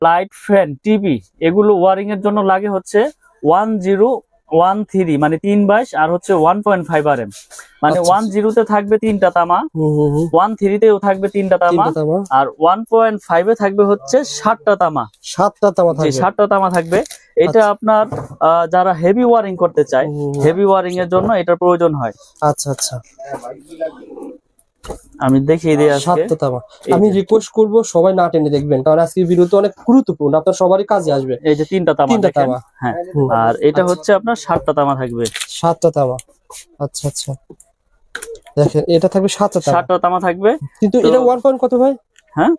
Light, fan, TV এগুলো wiring এর জন্য লাগে হচ্ছে 1013 মানে 3 বাইশ, আর হচ্ছে 1.5 RM। মানে 10 থাকবে 3টা তামা, 13তেও থাকবে 3টা তামা, আর 1.5 থাকবে হচ্ছে 7টা তামা। 7টা তামা থাকবে, 7টা তামা থাকবে। এটা আপনার যারা হেভি ওয়ারিং করতে চায়, হেভি ওয়ারিং এর জন্য এটার প্রয়োজন হয়। আচ্ছা আচ্ছা, আমি দেখিয়ে দিই আজকে। 7টা তামা। আমি রিকোয়েস্ট করব সবাই না টেনে দেখবেন, কারণ আজকের ভিডিওতে অনেক গুরুত্বপূর্ণ, আপনার সবারই কাজে আসবে। এই যে 3টা তামা, 3টা তামা, হ্যাঁ। আর এটা হচ্ছে আপনার 7টা তামা থাকবে, 7টা তামা। আচ্ছা আচ্ছা, দেখেন এটা থাকবে 7টা তামা, 7টা তামা থাকবে। কিন্তু এটা 1 পয়েন্ট কত ভাই? হ্যাঁ,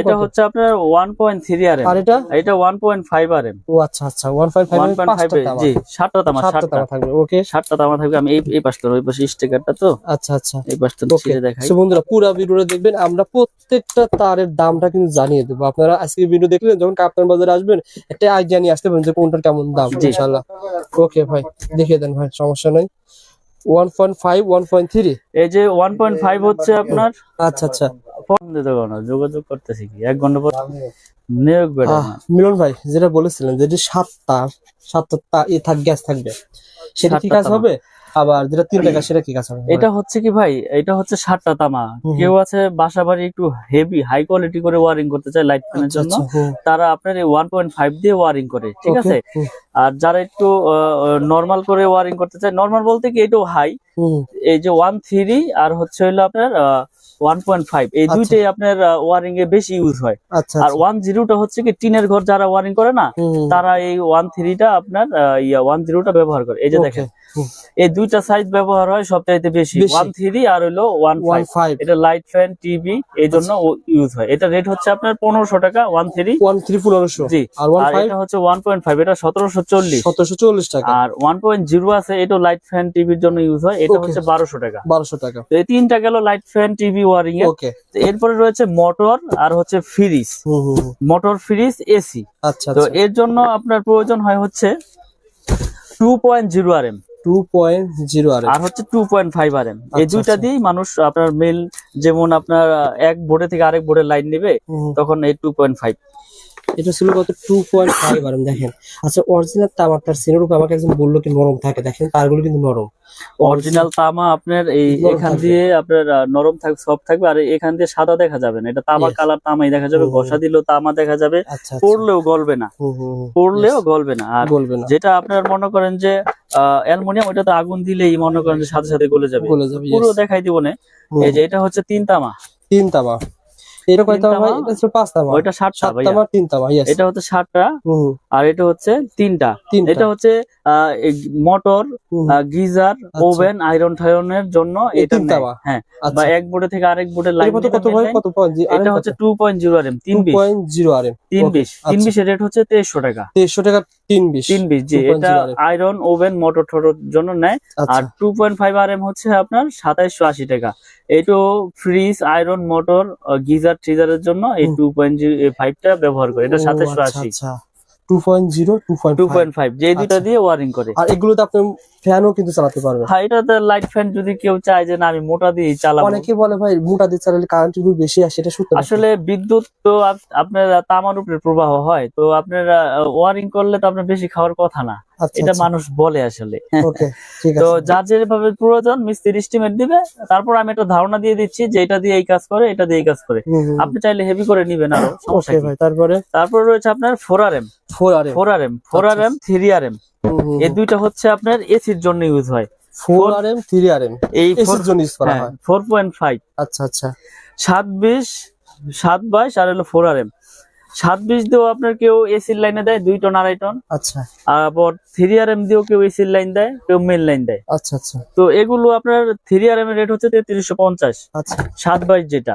এটা হচ্ছে আপনার 1.3 RM, আর এটা 1.5 RM। ও আচ্ছা আচ্ছা, 1.5 জি 7টা তামা, 7টা তামা থাকবে। ওকে, 7টা তামা থাকবে। আমি এই পাশটা, ওই পাশে স্টিকারটা তো। আচ্ছা আচ্ছা, এই পাশটা ছিঁড়ে দেখাই। সো বন্ধুরা পুরো ভিডিওটা দেখবেন, আমরা প্রত্যেকটা তারের দামটা কিন্তু জানিয়ে দেবো। আপনারা আজকে ভিডিও দেখলে যখন কাপ্তান বাজারে আসবেন একটা আইডিয়া নিয়ে আসতে পারেন যে কোনটার কেমন দাম, ইনশাআল্লাহ। ওকে ভাই, দেখিয়ে দেন ভাই, সমস্যা নাই। 1.5, 1.3, এই যে 1.5 হচ্ছে আপনার। আচ্ছা আচ্ছা, ফোন দিতে না, যোগাযোগ করতেছি কি 1 ঘন্টা পর নিয়োগ বেড়ে না। মিলন ভাই যেটা বলেছিলেন যে 7টা গ্যাস থাকবে, সেটা কি কাজ হবে? আবার যেটা 3টা গ্যাস সেটা কি কাজ হবে? এটা হচ্ছে কি ভাই, এটা হচ্ছে 7টা তামা। কেউ আছে বাসা বাড়ি একটু হেভি হাই কোয়ালিটি করে ওয়ারিং করতে চায় লাইট ফ্যানের জন্য, তারা আপনার এই 1.5 দিয়ে ওয়ারিং করে, ঠিক আছে। আর যারা একটু নরমাল করে ওয়ারিং করতে চায়, নরমাল বলতে কি এটাও হাই, এই যে 1.3 আর হচ্ছে হলো আপনার 1.5, এই দুইটাই আপনার ওয়ারিং এ বেশি ইউজ হয়। আর 10টা হচ্ছে কি টিনের ঘর যারা ওয়ারিং করে না, তারা এই 13টা আপনার 10টা ব্যবহার করে। এই যে দেখেন, এই দুইটা সাইজ ব্যবহার হয় সবচাইতে বেশি, 13 আর হলো 15। এটা লাইট, ফ্যান, টিভি এই জন্য ইউজ হয়। এটা রেট হচ্ছে আপনার 1500 টাকা, 13 1500। জি। আর এটা হচ্ছে 1.5, এটা 1740 টাকা। আর 1.0 আছে, এটা লাইট, ফ্যান, টিভির জন্য ইউজ হয়, এটা হচ্ছে 1200 টাকা। 1200 টাকা। তো এই 3টা গেল লাইট, ফ্যান, টিভি ওয়ারিং এর। এরপরে রয়েছে মোটর আর হচ্ছে ফ্রিজ, মোটর, ফ্রিজ, এসি। আচ্ছা, তো এর জন্য আপনার প্রয়োজন হয় হচ্ছে 2.0 RM, 2.0 RM আর হচ্ছে 2.5 RM। এই দুইটা দিয়েই মানুষ আপনার মেল, যেমন আপনার এক বোর্ডে থেকে আরেক বোর্ডে লাইন নেবে, তখন এই 2.5। এটা ছিল কত? 2.5 RM। দেখেন, আচ্ছা অরিজিনাল তামাটার সিনের উপর আমাকে একজন বললো কি নরম থাকে, দেখেন তারগুলো কিন্তু নরম। অরিজিনাল তামা আপনার এই এখান দিয়ে আপনার নরম থাকবে, সফট থাকবে, আর এখান দিয়ে সাদা দেখা যাবে না, এটা তামা কালার তামাই দেখা যাবে। ঘষা দিলেও তামা দেখা যাবে, পড়লেও গলবে না, পড়লেও গলবে না। আর যেটা আপনার মনে করেন যে অ্যালুমিনিয়াম, ওটা তো আগুন দিলেই মনে করেন যে সাথে সাথে গলে যাবে, পুরো দেখাই দিব না। এই যে এটা হচ্ছে 3 তামা, 3 তামা। এটা কয় তামা ভাই? এটা হচ্ছে 5 তামা। ওইটা 7টা ভাই, 3 তামা। এটা হচ্ছে 7টা, আর এটা হচ্ছে 3টা। এটা হচ্ছে মোটর, গিজার, ওভেন, আয়রন ঠায়রনের জন্য এটা তামা। হ্যাঁ, বা এক বোর্ডে থেকে আরেক বোর্ডে লাইন কত ভাই? কত পয়েন্ট? এটা হচ্ছে 2.0 RM, 320 RM। 320 এর রেট হচ্ছে 2300 টাকা। 2300 টাকা 320। জি। এটা আয়রন, ওভেন, মোটর ঠোঁটের জন্য নেয়। আর 2.5 RM হচ্ছে আপনার 2780 টাকা। এইটো ফ্রিজ, আয়রন, মোটর, গিজার, ট্রিজারের জন্য এই 2.5টা ব্যবহার করে। এটা 2780। 2.5 যে দুইটা দিয়ে ওয়ারিং করে। আর এগুলোতে আপনি ফ্যানও কিন্তু চালাতে পারবেন। হ্যাঁ, এটাতে লাইট ফ্যান যদি কেউ চায় যে না আমি মোটা দিয়ে চালাবো। অনেকে বলে ভাই মোটা দিয়ে চালালে কারেন্ট একটু বেশি আসে, এটা সত্যি? আসলে বিদ্যুৎ তো আপনার তামার উপরে প্রবাহ হয়, তো আপনার ওয়ারিং করলে তো আপনার বেশি খাওয়ার কথা না, এটা মানুষ বলে আসলে। তো যার যেভাবে প্রয়োজন মিস্ত্রি এস্টিমেট দিবে, তারপর আমি একটা ধারণা দিয়ে দিচ্ছি যে এটা দিয়ে এই কাজ করে, এটা দিয়ে এই কাজ করে। আপনি চাইলে হেভি করে নিবেন আরো, সমস্যা কি। তারপর রয়েছে আপনার 4 RM, 3 RM। এই দুইটা হচ্ছে আপনার এসির জন্য ইউজ হয়। 4 RM, 3 RM এই এসির জন্য ইউজ করা হয়। 4.5। আচ্ছা আচ্ছা, 720 আর হলো 4 RM। 720 দিয়েও আপনার কেউ এসির লাইনে দেয় 2 টন 2.5 টন। আচ্ছা। আবার 3 RM দিয়েও কেউ এসির লাইন দেয়, কেউ মেন লাইন দেয়। আচ্ছা আচ্ছা। তো এগুলো আপনার 3 RM এর রেট হচ্ছে 3350। আচ্ছা। 722 যেটা।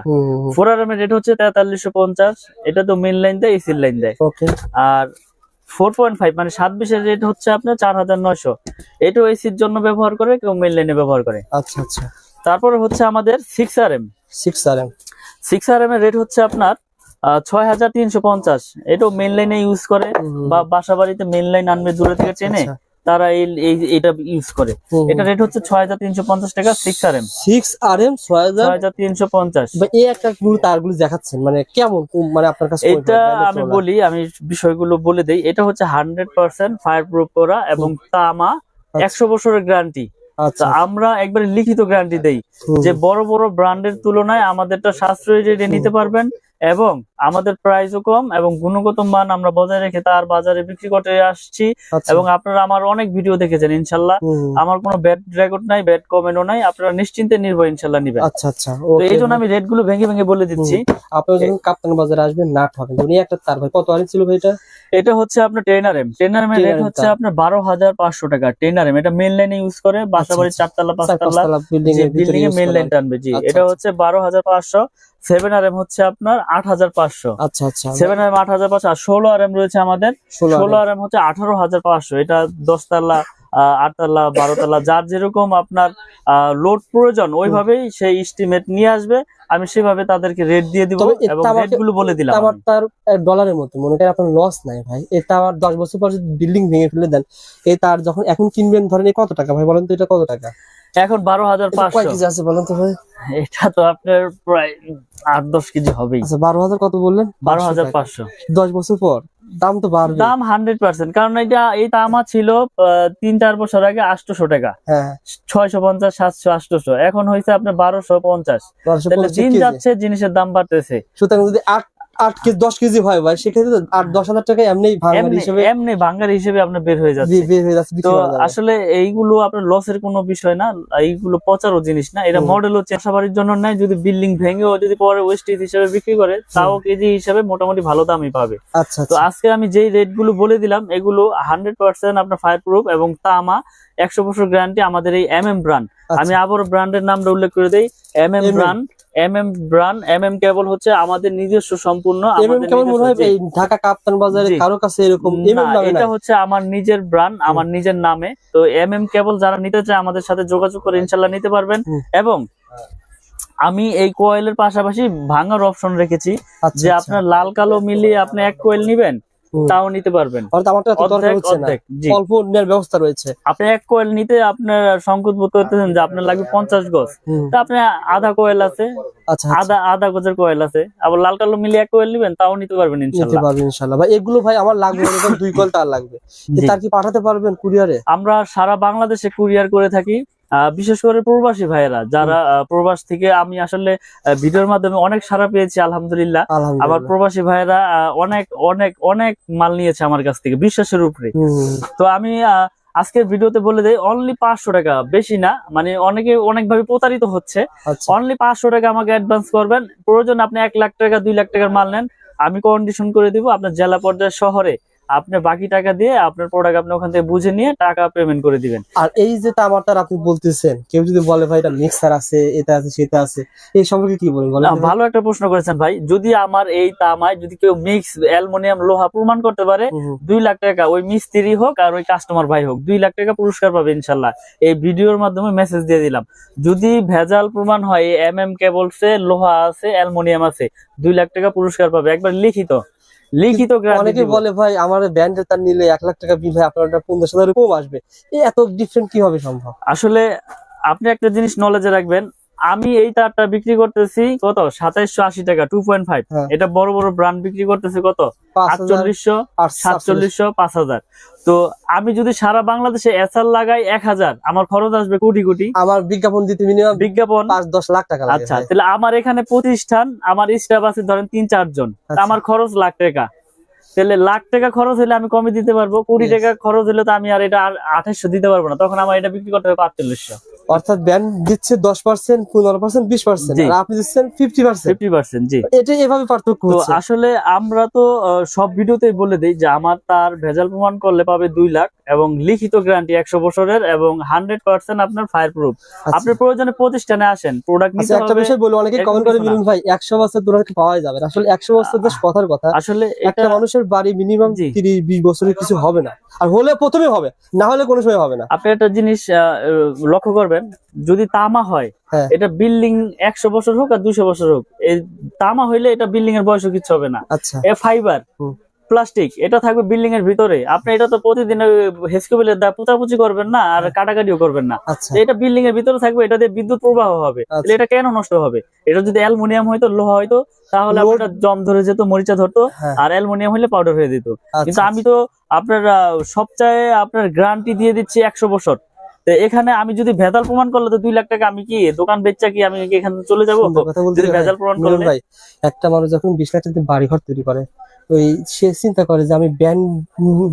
4 RM এর রেট হচ্ছে 4350। এটা তো মেন লাইন দেয়, এসির লাইন দেয়। ওকে। আর 4.5 মানে 720 এর রেট হচ্ছে আপনার 4900। এটাও এসির জন্য ব্যবহার করে, কেউ মেন লাইনে ব্যবহার করে। আচ্ছা আচ্ছা। তারপরে হচ্ছে আমাদের 6 RM। 6 RM এর রেট হচ্ছে আপনার 6350। এটাও মেন লাইনে ইউজ করে, বা বাসা বাড়িতে মেন লাইন আনবে দূরে থেকে টেনে, তারা এটা ইউজ করে। এটা রেট হচ্ছে 6350 টাকা 6RM। 6RM 6350। এই একটা তারগুলো দেখাচ্ছেন মানে কেমন, মানে আপনার কাছে এটা আমি বলি, আমি বিষয়গুলো বলে দেই। এটা হচ্ছে 100% ফায়ার প্রুফ করা এবং তামা, 100 বছরের গ্যারান্টি। আচ্ছা, আমরা একবারে লিখিত গ্যারান্টি দেই যে বড় বড় ব্র্যান্ডের তুলনায় আমাদেরটা সাশ্রয়ী রেটে নিতে পারবেন এবং আমাদের প্রাইসও কম এবং গুণগত মান আমরা বজায় রেখে তার বাজারে বিক্রি করতে আসছি। এবং আপনারা আমার অনেক ভিডিও দেখেছেন, ইনশাল্লাহ আমার কোনো ব্যাড রেকর্ড নাই, ব্যাড কমেন্টও নাই, আপনারা নিশ্চিন্তে নির্ভয় ইনশাল্লাহ নিবেন। আচ্ছা আচ্ছা, তো এই জন্য আমি রেট গুলো ভেঙে ভেঙে বলে দিচ্ছি। আপনারা যখন কাপ্তান বাজারে আসবেন না ঠকেন। উনি একটা তার ভাই কত আনি ছিল ভাই? এটা হচ্ছে আপনার 10RM। 10RM এর রেট হচ্ছে আপনার 12500 টাকা। 10RM এটা মেইন লাইনে ইউজ করে, বাসাবাড়ির 4তলা 5তলা বিল্ডিং এ মেইন লাইন টানবে। জি, এটা হচ্ছে 12500। 7RM হচ্ছে আপনার 8500। আচ্ছা আচ্ছা, 7RM 8500। আর 16RM রয়েছে আমাদের। 16RM হচ্ছে 18500। এটা 10তলা, 8তলা, 12তলা, যার যেরকম আপনার লোড প্রয়োজন ওইভাবেই সেই এস্টিমেট নিয়ে আসবে, আমি সেভাবে তাদেরকে রেট দিয়ে দিব এবং রেট গুলো বলে দিলাম। আমার তার ডলারের মতো মনে করেন আপনার লস নাই ভাই। এটা আমার 10 বছর পর যদি বিল্ডিং ভেঙে ফেলে দেন, এই তার যখন এখন কিনবেন ধরেন কত টাকা ভাই বলেন তো? এটা কত টাকা এখন? 12500। কয় কেজি আছে বলেন তো ভাই? এটা তো আপনার প্রায় 8-10 কেজি হবেই। আচ্ছা, 12000 কত বললেন? 12500। 10 বছর পর দাম তো বাড়বে। দাম 100%, কারণ এই তামা ছিল 3-4 বছর আগে 800 টাকা। হ্যাঁ, 650, 700, 800। এখন হয়েছে আপনার 1250। তাহলে দিন যাচ্ছে জিনিসের দাম বাড়তেছে। সুতরাং যদি 8 কেজি 10 কেজি হয় ভাই, সেক্ষেত্রে 8-10 হাজার টাকা এমনি ভাঙার হিসেবে আপনার বের হয়ে যাচ্ছে। তো আসলে এইগুলো আপনার লসের কোনো বিষয় না, এইগুলো পচারও জিনিস না। এটা মডেল হচ্ছে বাসাবাড়ির জন্য নাই। যদি বিল্ডিং ভেঙেও যদি পরে ওয়েস্টেজ হিসেবে বিক্রি করে, তাও কেজি হিসেবে মোটামুটি ভালো দামই পাবে। আচ্ছা, তো আজকে আমি যেই রেট গুলো বলে দিলাম, এগুলো 100% আপনার ফায়ার প্রুফ এবং তামা, 100 বছর গ্যারান্টি আমাদের এই MM ব্র্যান্ড। আমি আবার ব্র্যান্ডের নামটা উল্লেখ করে দেই, MM ব্র্যান্ড। MM কেবল হচ্ছে আমাদের নিজস্ব সম্পূর্ণ। ঢাকা কাপ্তান বাজারে কারো কাছে এরকম এটা হচ্ছে আমার নিজের ব্র্যান্ড, আমার নিজের নামে। তো MM কেবল যারা নিতে চায় আমাদের সাথে যোগাযোগ করে ইনশাল্লাহ নিতে পারবেন। এবং আমি এই কোয়েলের পাশাপাশি ভাঙার অপশন রেখেছি, যে আপনার লাল কালো মিলিয়ে আপনি এক কোয়েল নিবেন তাও নিতে পারবেন। অল্প নেওয়ার ব্যবস্থা রয়েছে। আপনি এক কোয়েল নিতে আপনার সংকোচ বোধ করতেছেন যে আপনার লাগবে 50 গজ, তা আপনি আধা কোয়েল আছে, আধা গজের কোয়েল আছে, আবার লাল কালো মিলিয়ে এক কোয়েল নিবেন তাও নিতে পারবেন ইনশাআল্লাহ। ভাই এগুলো ভাই আমার লাগবে 2 কোয়েল তার লাগবে, তার কি পাঠাতে পারবেন কুরিয়ারে? আমরা সারা বাংলাদেশে কুরিয়ার করে থাকি। বিশেষ করে প্রবাসী ভাইয়েরা যারা প্রবাস থেকে, আমি আসলে ভিডিওর মাধ্যমে অনেক সাড়া পেয়েছি আলহামদুলিল্লাহ। আবার প্রবাসী ভাইয়েরা অনেক অনেক অনেক মাল নিয়েছে আমার কাছ থেকে বিশ্বাসের উপরে। তো আমি আজকের ভিডিওতে বলে দেই, অনলি 500 টাকা, বেশি না। মানে অনেকে অনেকভাবে প্রতারিত হচ্ছে। অনলি 500 টাকা আমাকে অ্যাডভান্স করবেন। প্রয়োজন আপনি 1 লাখ টাকা 2 লাখ টাকার মাল নেন, আমি কন্ডিশন করে দিব আপনার জেলা পর্যায়ে শহরে। আপনি বাকি টাকা দিয়ে আপনার প্রোডাক্ট আপনি ওখান থেকে বুঝে নিয়ে টাকা পেমেন্ট করে দিবেন। আর এই যে তামাটার আপনি বলতেছেন, কেউ যদি বলে ভাই এটা মিক্সার আছে, এটা আছে, সেটা আছে, এই সম্পর্কে কি বলবেন? ভালো একটা প্রশ্ন করেছেন ভাই। যদি আমার এই তামায় যদি কেউ মিক্স অ্যালুমিনিয়াম লোহা প্রমাণ করতে পারে, 2 লাখ টাকা, ওই মিস্ত্রি হোক আর ওই কাস্টমার ভাই হোক, 2 লাখ টাকা পুরস্কার পাবে ইনশাল্লাহ। এই ভিডিওর মাধ্যমে মেসেজ দিয়ে দিলাম। যদি ভেজাল প্রমাণ হয়, MM কেবলসে লোহা আছে, অ্যালুমিনিয়াম আছে, 2 লাখ টাকা পুরস্কার পাবে, একবার লিখিত। অনেকে বলে ভাই আমার ব্যান্ডের তার নিলে 1 লাখ টাকা বিল হয়, আপনার 50,000 কম আসবে। এত ডিফারেন্ট কিভাবে সম্ভব? আসলে আপনি একটা জিনিস নলেজে রাখবেন, আমি এই তারটা বিক্রি করতেছি কত? 2780 টাকা 2.5। এটা বড় বড় ব্র্যান্ড বিক্রি করতেছে কত? 4800, 4700, 5000। তো আমি যদি সারা বাংলাদেশে এসআর লাগাই 1000, আমার খরচ আসবে কোটি কোটি। আমার বিজ্ঞাপন দিতে মিনিমাম বিজ্ঞাপন 5-10 লাখ টাকা লাগে। আচ্ছা, তাহলে আমার এখানে প্রতিষ্ঠান, আমার স্টাফ আছে ধরেন 3-4 জন, আমার খরচ লাখ টাকা। তাহলে লাখ টাকা খরচ হলে আমি কমে দিতে পারবো, কোটি টাকা খরচ হলে তো আমি আর এটা 2800 দিতে পারবো না, তখন আমার এটা বিক্রি করতে হবে 4500। অর্থাৎ ব্যান্ড দিচ্ছে 10%, 15%, 20%, আর আপনি দিচ্ছেন 50%। জি, এটা এভাবে পার্থক্য হচ্ছে। তো আসলে আমরা তো সব ভিডিওতেই বলে দেই যে আমার তার ভেজাল প্রমাণ করলে পাবে 2 লাখ এবং লিখিত গ্যারান্টি 100 বছরের এবং 100% আপনার ফায়ার প্রুফ। আপনার প্রয়োজনে প্রতিষ্ঠানে আসেন, প্রোডাক্ট নিতে হবে। একটা বিষয় বলি, অনেকে কমেন্ট করে মিলন ভাই 100 বছর প্রোডাক্ট পাওয়া যাবে না। আসলে 100 বছর বেশ কথার কথা। আসলে একটা মানুষের বাড়ি মিনিমাম 30-20 বছরের কিছু হবে না, আর হলে প্রথমে হবে, না হলে কোনো সময় হবে না। আপনি একটা জিনিস লক্ষ্য করবেন, যদি তামা হয়, এটা বিল্ডিং 100 বছর হোক আর 200 বছর হোক, এই তামা হইলে এটা বিল্ডিং এর বয়সও কিছু হবে না। আচ্ছা, ফাইবার প্লাস্টিক, এটা থাকবে বিল্ডিং এর ভিতরে। আপনি এটা তো প্রতিদিন হেসকেবেলের দা পুচাপুচি করবেন না আর কাটাকাটিও করবেন না। আচ্ছা তো এটা বিল্ডিং এর ভিতরে থাকবে, এটা দিয়ে বিদ্যুৎ প্রবাহ হবে। তাহলে এটা কেন নষ্ট হবে? এটা যদি অ্যালুমিনিয়াম হয়তো, লোহা হয়তো, তাহলে লোড- আপনার জং ধরে যেত, মরিচা ধরতো। হ্যাঁ। আর অ্যালুমিনিয়াম হলে পাউডার হয়ে দিত। কিন্তু আচ্ছা, আমি তো আপনার সবচেয়ে আপনার গ্যারান্টি দিয়ে দিচ্ছি 100 বছর। তো এখানে আমি যদি ভেজাল প্রমাণ করলে তো 2 লাখ টাকা আমি কি দোকান বেচা কি আমি কি এখানে চলে যাবো? সুন্দর কথা বলতে যদি ভেজাল প্রমাণ মিলন করলে ভাই, একটা মানুষ যখন 20 লাখ টাকা দিয়ে বাড়ি ঘর তৈরি করে, ওই সে চিন্তা করে যে আমি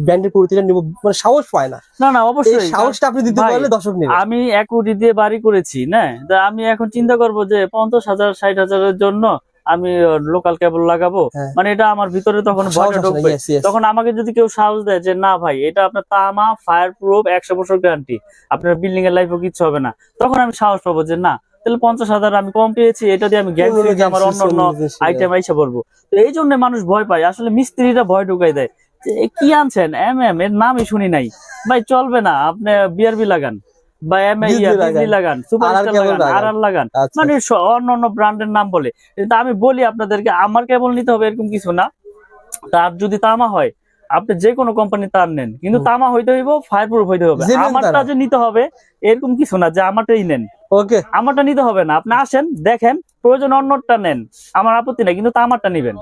ব্যান্ডের প্রতিটা নিব, মানে সাহস পায় না। না না এই অবশ্যই সাহসটা আপনি দিতে ভাই, পারলে দর্শক নেবে। আমি 1 কোটি দিয়ে বাড়ি করেছি না, তা আমি এখন চিন্তা করব যে 50,000 60,000-এর জন্য আমি লোকাল কেবল লাগাবো। হ্যাঁ। মানে এটা আমার ভিতরে তখন সাহস ভয়টা আসে না, ঢুকবে। yes, yes। তখন আমাকে যদি কেউ সাহস দেয় যে না ভাই এটা আপনার তামা ফায়ার প্রুফ 100 বছর গ্যারান্টি, আপনার বিল্ডিং এর লাইফও কিচ্ছু হবে না, তখন আমি সাহস পাবো যে না তাহলে 50,000 আমি কম পেয়েছি, এটা দিয়ে আমি গ্যারান্টি দিই আমার অন্য অন্য আইটেম আইসা পড়বো। তো এই জন্য মানুষ ভয় পায়, আসলে মিস্ত্রিরা ভয় ঢুকাই দেয় যে এ কি আনছেন এর নামই শুনি নাই ভাই, চলবে না, আপনি বিআরবি লাগান বা বিজলি লাগান, সুপারস্টার লাগান, আরআর লাগান, আচ্ছা। মানে অন্য অন্য ব্র্যান্ডের নাম বলে। কিন্তু আমি বলি আপনাদেরকে আমার কেবল নিতে হবে এরকম কিছু না। তার যদি তামা হয় আপনি যে কোনো কোম্পানি তার নেন, কিন্তু তামা হইতে হইব, ফায়ার প্রুফ হইতে হবে। Genuine আমারটা তারা। যে নিতে হবে এরকম কিছু না যে আমারটাই নেন, ওকে, আমারটা নিতে হবে না। আপনি আসেন দেখেন, প্রয়োজন অন্যটা নেন, আমার আপত্তি নাই, কিন্তু তামারটা নিবেন।